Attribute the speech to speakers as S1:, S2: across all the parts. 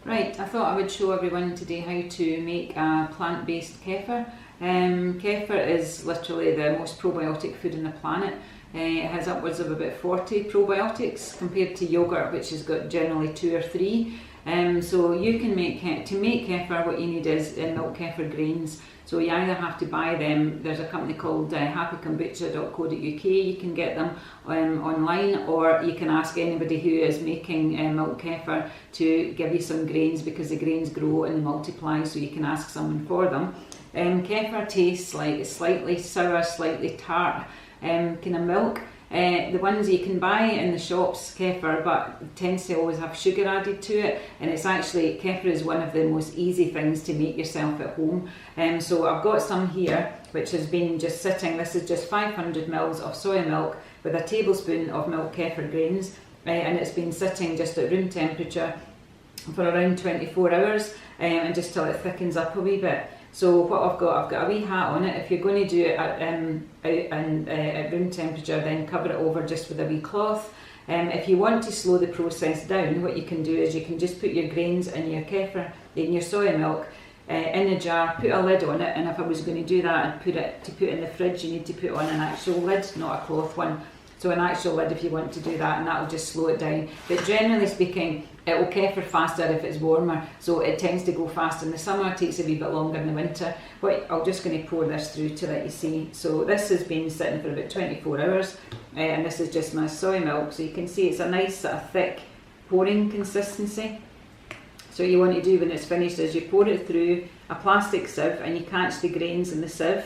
S1: Right, I thought I would show everyone today how to make a plant-based kefir. Kefir is literally the most probiotic food on the planet. It has upwards of about 40 probiotics compared to yogurt, which has got generally 2 or 3. So you can make kefir, what you need is milk kefir grains. So you either have to buy them, there's a company called happykombucha.co.uk, you can get them online, or you can ask anybody who is making milk kefir to give you some grains, because the grains grow and they multiply, so you can ask someone for them. Kefir tastes like a slightly sour, slightly tart kind of milk. The ones you can buy in the shops, kefir, but it tends to always have sugar added to it, and it's actually, kefir is one of the most easy things to make yourself at home. So I've got some here which has been just sitting. This is just 500 ml of soy milk with a tablespoon of milk kefir grains, and it's been sitting just at room temperature for around 24 hours, and just till it thickens up a wee bit. So what I've got a wee hat on it. If you're going to do it at room temperature, then cover it over just with a wee cloth. If you want to slow the process down, what you can do is you can just put your grains in your kefir, in your soy milk, in a jar, put a lid on it, and if I was going to do that and put it in the fridge, you need to put on an actual lid, not a cloth one. So an actual lid if you want to do that, and that will just slow it down. But generally speaking, it will kefir faster if it's warmer, so it tends to go fast in the summer, it takes a wee bit longer in the winter. But I'm just going to pour this through to let you see. So this has been sitting for about 24 hours, and this is just my soy milk. So you can see it's a nice sort of thick pouring consistency. So what you want to do when it's finished is you pour it through a plastic sieve, and you catch the grains in the sieve.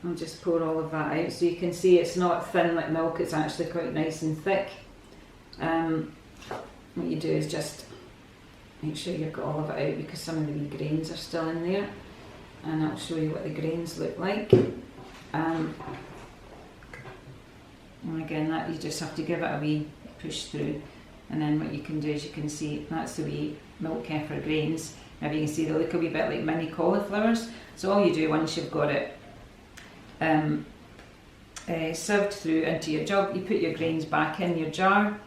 S1: I'll just pour all of that out, so you can see it's not thin like milk, it's actually quite nice and thick. What you do is just make sure you've got all of it out, because some of the wee grains are still in there, and I'll show you what the grains look like. And again, that you just have to give it a wee push through, and then what you can do is you can see that's the wee milk kefir grains. Now you can see they look a wee bit like mini cauliflowers. So all you do once you've got it sieved through into your jug, you put your grains back in your jar,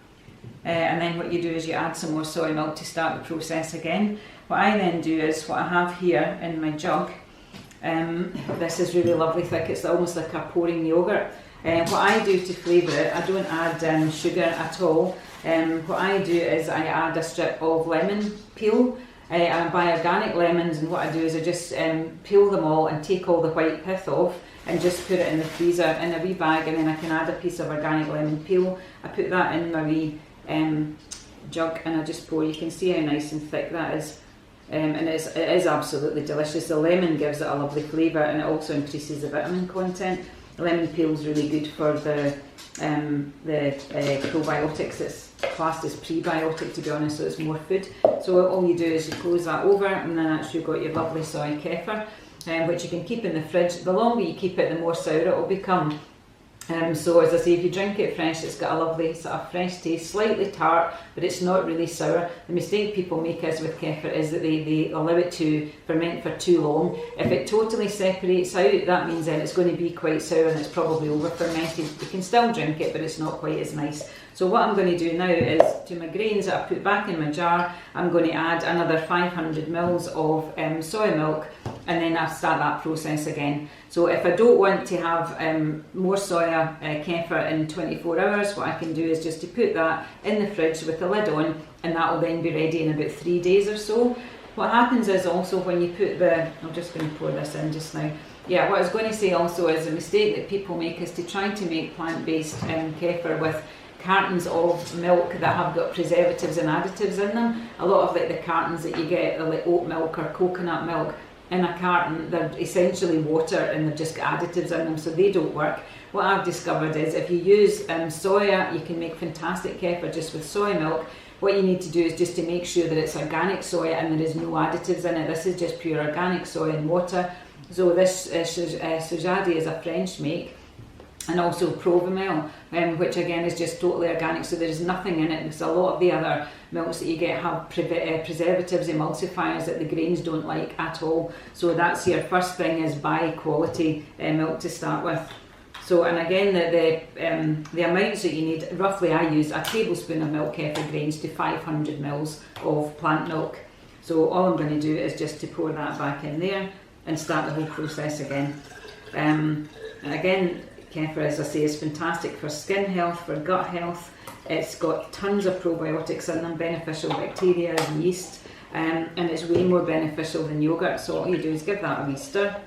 S1: and then what you do is you add some more soy milk to start the process again. What I then do is, what I have here in my jug, this is really lovely thick, it's almost like a pouring yoghurt. What I do to flavour it, I don't add sugar at all. What I do is I add a strip of lemon peel. I buy organic lemons, and what I do is I just peel them all and take all the white pith off, and just put it in the freezer in a wee bag, and then I can add a piece of organic lemon peel. I put that in my wee jug, and I just pour. You can see how nice and thick that is, and it is absolutely delicious. The lemon gives it a lovely flavour, and it also increases the vitamin content. The lemon peel is really good for the probiotics. It's classed as prebiotic, to be honest, so it's more food. So all you do is you close that over, and then actually you've got your lovely soy kefir, which you can keep in the fridge. The longer you keep it, the more sour it will become. So as I say, if you drink it fresh, it's got a lovely sort of fresh taste, slightly tart, but it's not really sour. The mistake people make is with kefir is that they allow it to ferment for too long. If it totally separates out, that means then it's going to be quite sour, and it's probably over fermented. You can still drink it, but it's not quite as nice. So what I'm going to do now is, to my grains that I put back in my jar, I'm going to add another 500 ml of soy milk, and then I'll start that process again. So if I don't want to have more soya kefir in 24 hours, what I can do is just to put that in the fridge with the lid on, and that will then be ready in about 3 days or so. What happens is also when you put I'm just going to pour this in just now. Yeah, what I was going to say also is a mistake that people make is to try to make plant-based kefir with cartons of milk that have got preservatives and additives in them. A lot of the cartons that you get are like oat milk or coconut milk. In a carton, they're essentially water, and they've just got additives in them, so they don't work. What I've discovered is if you use soya, you can make fantastic kefir just with soy milk. What you need to do is just to make sure that it's organic soya and there is no additives in it. This is just pure organic soy and water. So this Sojadi is a French make, and also Provimel, which again is just totally organic, so there's nothing in it, because a lot of the other milks that you get have preservatives, emulsifiers that the grains don't like at all. So that's your first thing, is buy quality milk to start with. So, and again, the amounts that you need, roughly I use a tablespoon of milk kefir grains to 500 mils of plant milk. So all I'm going to do is just to pour that back in there and start the whole process again. And again, kefir, as I say, is fantastic for skin health, for gut health. It's got tons of probiotics in them, beneficial bacteria and yeast, and it's way more beneficial than yogurt. So all you do is give that a wee stir.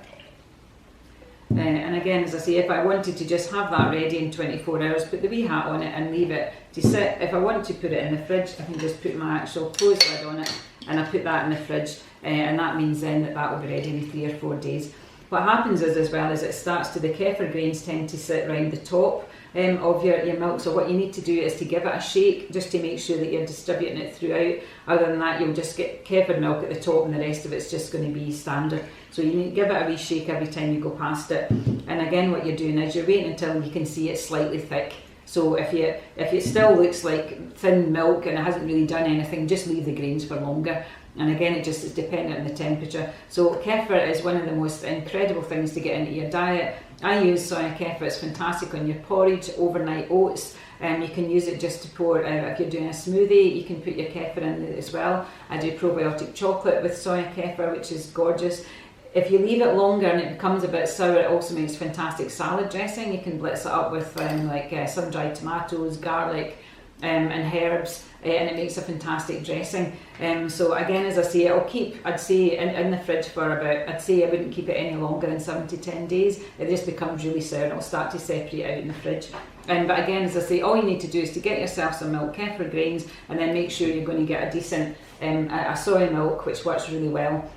S1: And again, as I say, if I wanted to just have that ready in 24 hours, put the wee hat on it and leave it to sit. If I want to put it in the fridge, I can just put my actual close lid on it and I put that in the fridge, and that means then that will be ready in 3 or 4 days. What happens is, as well, is it starts to, the kefir grains tend to sit around the top of your milk, so what you need to do is to give it a shake just to make sure that you're distributing it throughout. Other than that, you'll just get kefir milk at the top and the rest of it's just going to be standard. So you need to give it a wee shake every time you go past it. And again, what you're doing is you're waiting until you can see it slightly thick. So if it still looks like thin milk and it hasn't really done anything, just leave the grains for longer. And again, it just is dependent on the temperature. So kefir is one of the most incredible things to get into your diet. I use soya kefir, it's fantastic on your porridge, overnight oats. You can use it just to pour, if you're doing a smoothie, you can put your kefir in it as well. I do probiotic chocolate with soya kefir, which is gorgeous. If you leave it longer and it becomes a bit sour, it also makes fantastic salad dressing. You can blitz it up with sun-dried tomatoes, garlic, and herbs, and it makes a fantastic dressing. So again, as I say, it'll keep, I'd say, in the fridge for about, I'd say I wouldn't keep it any longer than 7 to 10 days. It just becomes really sour and it'll start to separate out in the fridge. But again, as I say, all you need to do is to get yourself some milk kefir grains, and then make sure you're going to get a decent a soy milk, which works really well.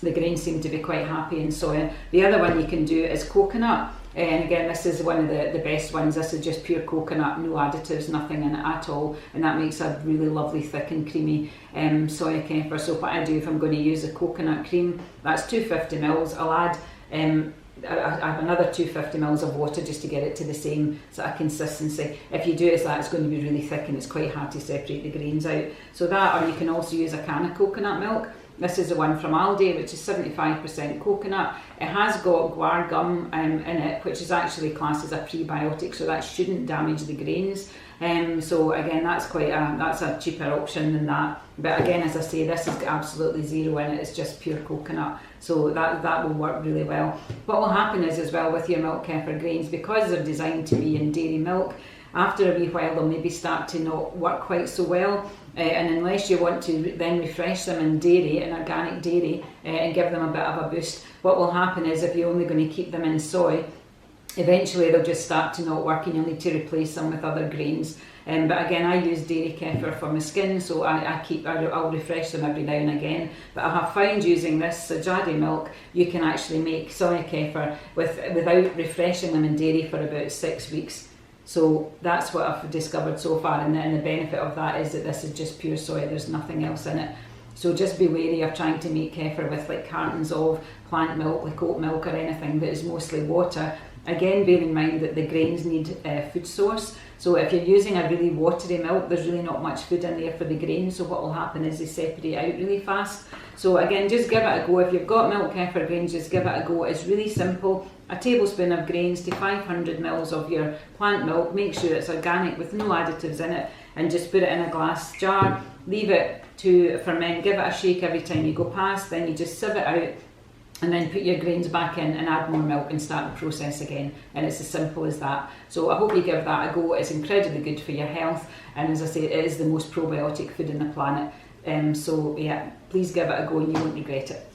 S1: The grains seem to be quite happy in soya. The other one you can do is coconut. And again, this is one of the best ones. This is just pure coconut, no additives, nothing in it at all. And that makes a really lovely, thick and creamy soya kefir. So what I do if I'm going to use a coconut cream, that's 250 mils. I'll add I have another 250 mils of water just to get it to the same sort of consistency. If you do it as that, it's going to be really thick and it's quite hard to separate the grains out. So that, or you can also use a can of coconut milk. This is the one from Aldi, which is 75% coconut. It has got guar gum in it, which is actually classed as a prebiotic, so that shouldn't damage the grains. So again, that's a cheaper option than that. But again, as I say, this has got absolutely zero in it. It's just pure coconut, so that will work really well. What will happen is, as well, with your milk kefir grains, because they're designed to be in dairy milk, after a wee while they'll maybe start to not work quite so well, and unless you want to then refresh them in dairy, in organic dairy, and give them a bit of a boost, what will happen is, if you're only going to keep them in soy, eventually they'll just start to not work and you'll need to replace them with other grains. But again, I use dairy kefir for my skin, so I'll refresh them every now and again. But I have found using this sajadi milk, you can actually make soya kefir without refreshing them in dairy for about 6 weeks. So that's what I've discovered so far, and the benefit of that is that this is just pure soy, there's nothing else in it. So just be wary of trying to make kefir with like cartons of plant milk, like oat milk or anything that is mostly water. Again, bear in mind that the grains need a food source. So if you're using a really watery milk, there's really not much food in there for the grains, so what will happen is they separate out really fast. So again, just give it a go. If you've got milk kefir grains, just give it a go. It's really simple. A tablespoon of grains to 500 mils of your plant milk. Make sure it's organic with no additives in it, and just put it in a glass jar. Leave it to ferment. Give it a shake every time you go past. Then you just sieve it out, and then put your grains back in and add more milk and start the process again. And it's as simple as that. So I hope you give that a go. It's incredibly good for your health, and as I say, it is the most probiotic food on the planet. So yeah, please give it a go and you won't regret it.